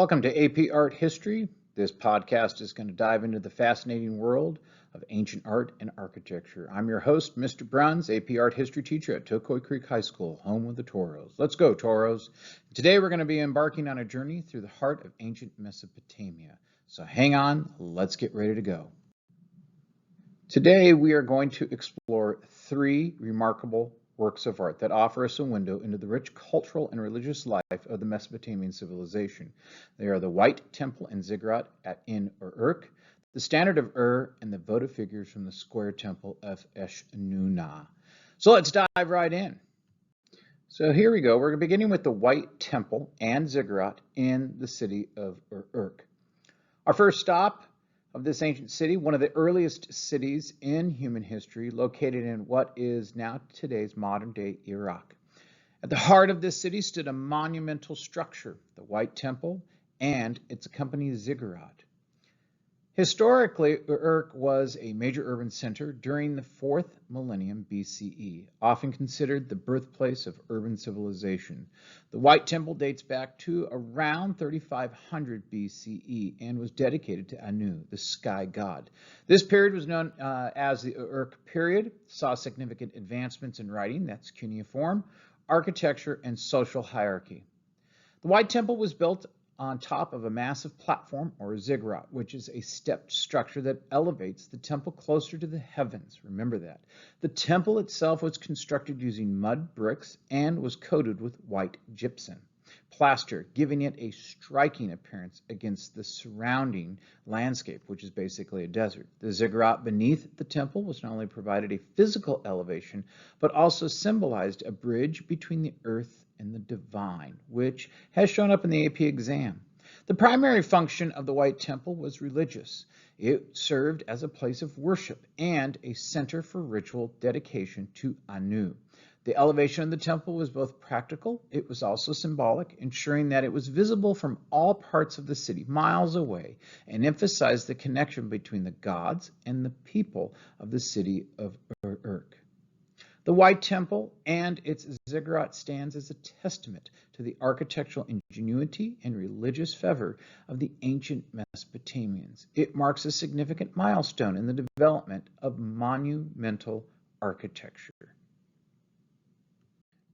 Welcome to AP Art History. This podcast is going to dive into the fascinating world of ancient art and architecture. I'm your host, Mr. Bruns, AP Art History teacher at Tokoi Creek High School, home of the Toros. Let's go, Toros. Today we're going to be embarking on a journey through the heart of ancient Mesopotamia. So hang on, let's get ready to go. Today we are going to explore three remarkable works of art that offer us a window into the rich cultural and religious life of the Mesopotamian civilization. They are the White Temple and Ziggurat in Uruk, the Standard of Ur, and the votive figures from the Square Temple of Eshnunna. So let's dive right in. So here we go. We're beginning with the White Temple and Ziggurat in the city of Uruk. Our first stop of this ancient city, one of the earliest cities in human history, located in what is now today's modern-day Iraq. At the heart of this city stood a monumental structure, the White Temple, and its accompanying ziggurat. Historically, Uruk was a major urban center during the 4th millennium BCE, often considered the birthplace of urban civilization. The White Temple dates back to around 3500 BCE and was dedicated to Anu, the sky god. This period was known as the Uruk period, saw significant advancements in writing, that's cuneiform, architecture, and social hierarchy. The White Temple was built on top of a massive platform or a ziggurat, which is a stepped structure that elevates the temple closer to the heavens. Remember that. The temple itself was constructed using mud bricks and was coated with white gypsum plaster, giving it a striking appearance against the surrounding landscape, which is basically a desert. The ziggurat beneath the temple was not only provided a physical elevation, but also symbolized a bridge between the earth and the divine, which has shown up in the AP exam. The primary function of the White Temple was religious. It served as a place of worship and a center for ritual dedication to Anu. The elevation of the temple was both practical, it was also symbolic, ensuring that it was visible from all parts of the city, miles away, and emphasized the connection between the gods and the people of the city of Uruk. The White Temple and its ziggurat stands as a testament to the architectural ingenuity and religious fervor of the ancient Mesopotamians. It marks a significant milestone in the development of monumental architecture.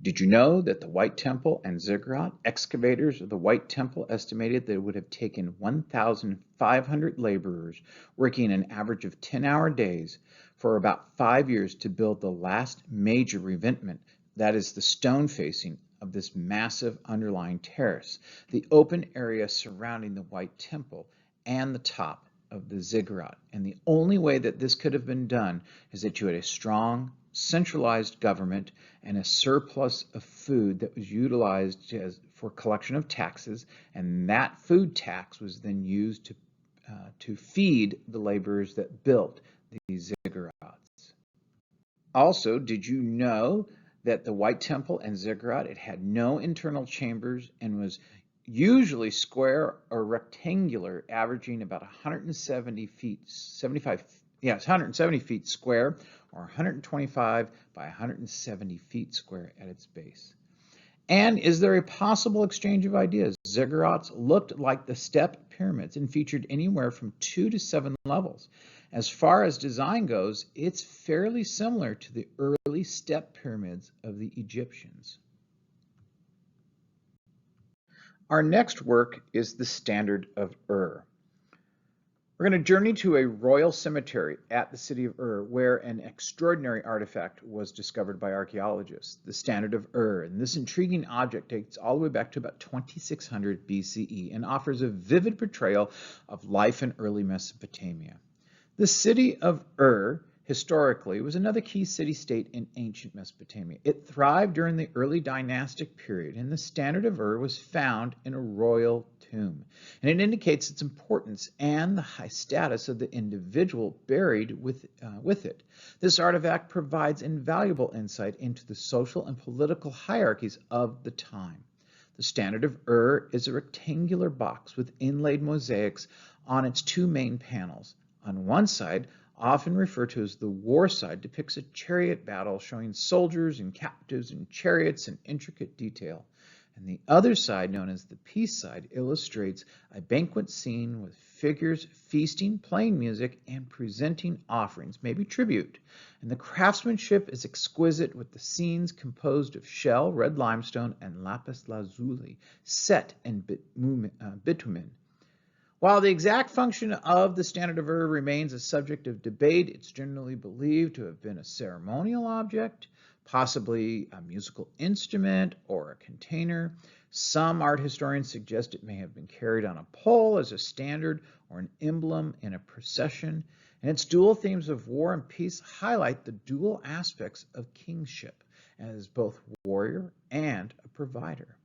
Did you know that the White Temple and Ziggurat, excavators of the White Temple estimated that it would have taken 1,500 laborers working an average of 10-hour days for about 5 years to build the last major revetment, that is the stone facing of this massive underlying terrace, the open area surrounding the White Temple and the top of the ziggurat. And the only way that this could have been done is that you had a strong, centralized government and a surplus of food that was utilized for collection of taxes, and that food tax was then used to feed the laborers that built these ziggurats. Also, did you know that the White Temple and ziggurat, it had no internal chambers and was usually square or rectangular, averaging about 170 feet, 170 feet square, or 125 by 170 feet square at its base. And is there a possible exchange of ideas? Ziggurats looked like the step pyramids and featured anywhere from 2 to 7 levels. As far as design goes, it's fairly similar to the early step pyramids of the Egyptians. Our next work is the Standard of Ur. We're going to journey to a royal cemetery at the city of Ur, where an extraordinary artifact was discovered by archaeologists, the Standard of Ur. And this intriguing object dates all the way back to about 2600 BCE and offers a vivid portrayal of life in early Mesopotamia. The city of Ur historically was another key city-state in ancient Mesopotamia. It thrived during the early dynastic period, and the Standard of Ur was found in a royal tomb. And it indicates its importance and the high status of the individual buried with it. This artifact provides invaluable insight into the social and political hierarchies of the time. The Standard of Ur is a rectangular box with inlaid mosaics on its two main panels. On one side, often referred to as the war side, depicts a chariot battle showing soldiers and captives in chariots in intricate detail. And the other side, known as the peace side, illustrates a banquet scene with figures feasting, playing music, and presenting offerings, maybe tribute. And the craftsmanship is exquisite, with the scenes composed of shell, red limestone, and lapis lazuli, set in bitumen. While the exact function of the standard of Ur remains a subject of debate, it's generally believed to have been a ceremonial object, possibly a musical instrument or a container. Some art historians suggest it may have been carried on a pole as a standard or an emblem in a procession, and its dual themes of war and peace highlight the dual aspects of kingship as both warrior and a provider.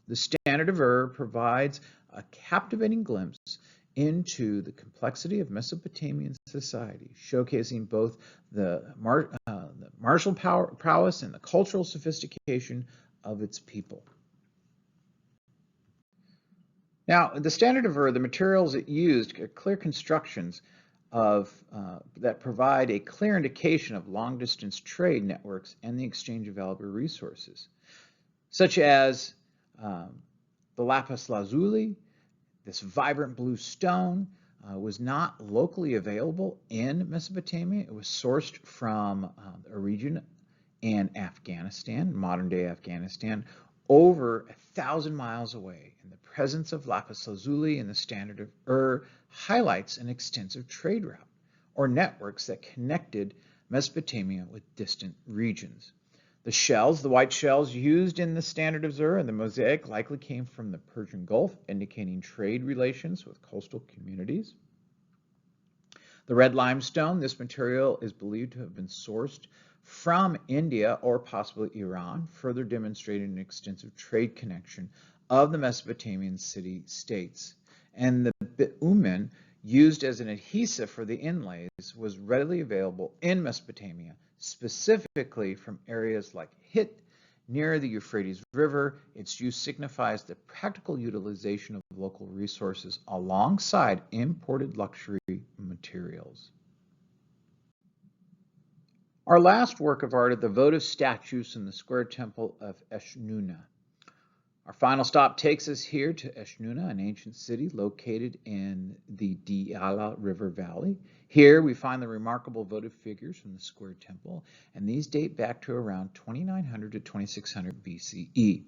The standard of Ur provides a captivating glimpse into the complexity of Mesopotamian society, showcasing both the martial prowess and the cultural sophistication of its people. Now, the standard of Ur, the materials it used are clear constructions that provide a clear indication of long-distance trade networks and the exchange of valuable resources, such as the lapis lazuli. This vibrant blue stone was not locally available in Mesopotamia. It was sourced from a region in Afghanistan, modern-day Afghanistan, over 1,000 miles away. And the presence of lapis lazuli in the standard of Ur highlights an extensive trade route or networks that connected Mesopotamia with distant regions. The shells, the white shells used in the standard of Ur and the mosaic likely came from the Persian Gulf, indicating trade relations with coastal communities. The red limestone, this material is believed to have been sourced from India or possibly Iran, further demonstrating an extensive trade connection of the Mesopotamian city-states. And the bitumen, used as an adhesive for the inlays, was readily available in Mesopotamia, specifically from areas like Hit near the Euphrates River. Its use signifies the practical utilization of local resources alongside imported luxury materials. Our last work of art are the votive statues in the square temple of Eshnunna. Our final stop takes us here to Eshnunna, an ancient city located in the Diyala River Valley. Here we find the remarkable votive figures from the square temple, and these date back to around 2900 to 2600 BCE.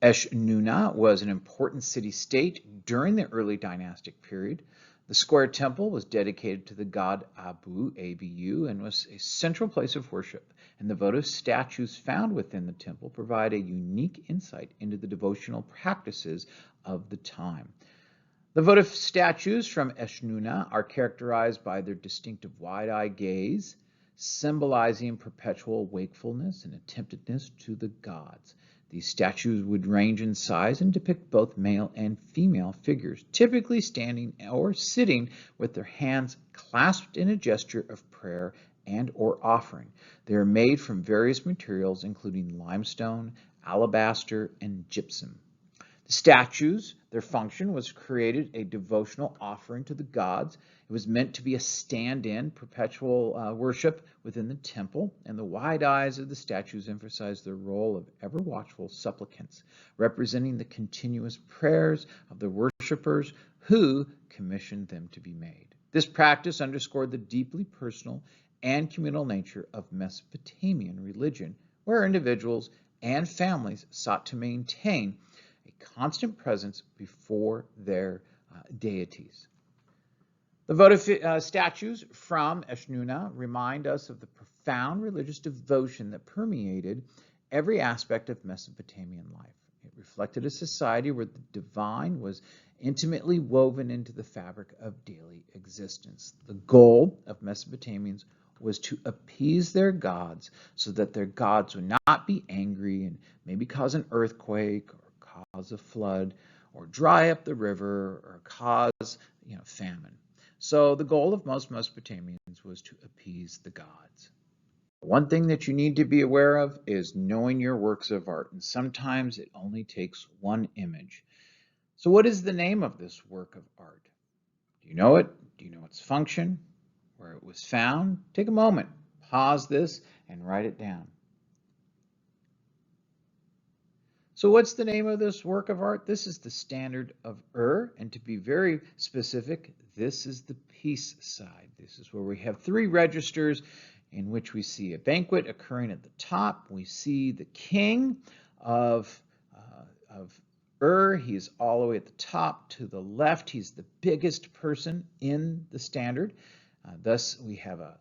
Eshnunna was an important city-state during the early dynastic period. The square temple was dedicated to the god Abu, ABU, and was a central place of worship, and the votive statues found within the temple provide a unique insight into the devotional practices of the time. The votive statues from Eshnunna are characterized by their distinctive wide-eyed gaze, symbolizing perpetual wakefulness and attentiveness to the gods. These statues would range in size and depict both male and female figures, typically standing or sitting with their hands clasped in a gesture of prayer and or offering. They are made from various materials, including limestone, alabaster, and gypsum. The statues, their function was created a devotional offering to the gods. It was meant to be a stand-in perpetual worship within the temple, and the wide eyes of the statues emphasize their role of ever-watchful supplicants, representing the continuous prayers of the worshipers who commissioned them to be made. This practice underscored the deeply personal and communal nature of Mesopotamian religion, where individuals and families sought to maintain a constant presence before their deities. The votive statues from Eshnunna remind us of the profound religious devotion that permeated every aspect of Mesopotamian life. It reflected a society where the divine was intimately woven into the fabric of daily existence. The goal of Mesopotamians was to appease their gods so that their gods would not be angry and maybe cause an earthquake or cause a flood or dry up the river or cause famine. So the goal of most Mesopotamians was to appease the gods. One thing that you need to be aware of is knowing your works of art, and sometimes it only takes one image. So what is the name of this work of art? Do you know it? Do you know its function? Where it was found? Take a moment, pause this, and write it down. So what's the name of this work of art? This is the Standard of and to be very specific, this is the peace side. This is where we have 3 registers in which we see a banquet occurring at the top. We see the king of He is all the way at the top to the left. He's the biggest person in the standard. Thus, we have a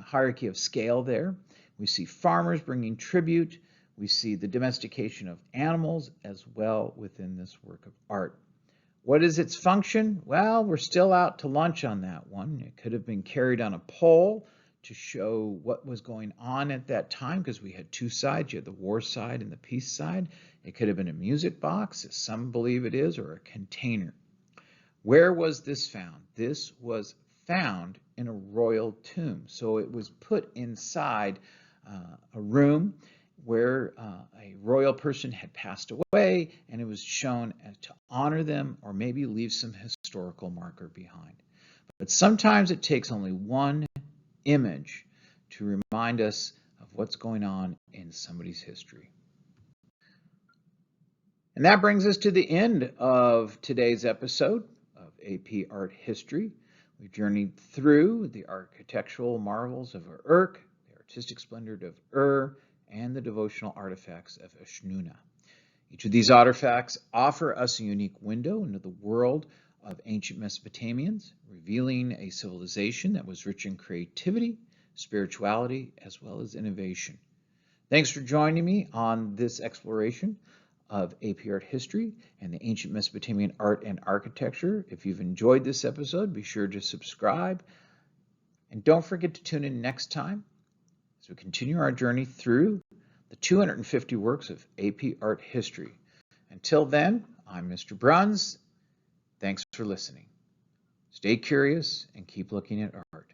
hierarchy of scale there. We see farmers bringing tribute. We see the domestication of animals as well within this work of art. What is its function? Well, we're still out to lunch on that one. It could have been carried on a pole to show what was going on at that time, because we had 2 sides. You had the war side and the peace side. It could have been a music box, as some believe it is, or a container. Where was this found? This was found in a royal tomb. So it was put inside a room where a royal person had passed away, and it was shown to honor them or maybe leave some historical marker behind. But sometimes it takes only one image to remind us of what's going on in somebody's history. And that brings us to the end of today's episode of AP Art History. We've journeyed through the architectural marvels of Uruk, the artistic splendor of and the devotional artifacts of Eshnunna. Each of these artifacts offer us a unique window into the world of ancient Mesopotamians, revealing a civilization that was rich in creativity, spirituality, as well as innovation. Thanks for joining me on this exploration of AP Art History and the ancient Mesopotamian art and architecture. If you've enjoyed this episode, be sure to subscribe. And don't forget to tune in next time as we continue our journey through the 250 works of AP Art History. Until then, I'm Mr. Bruns. Thanks for listening. Stay curious and keep looking at art.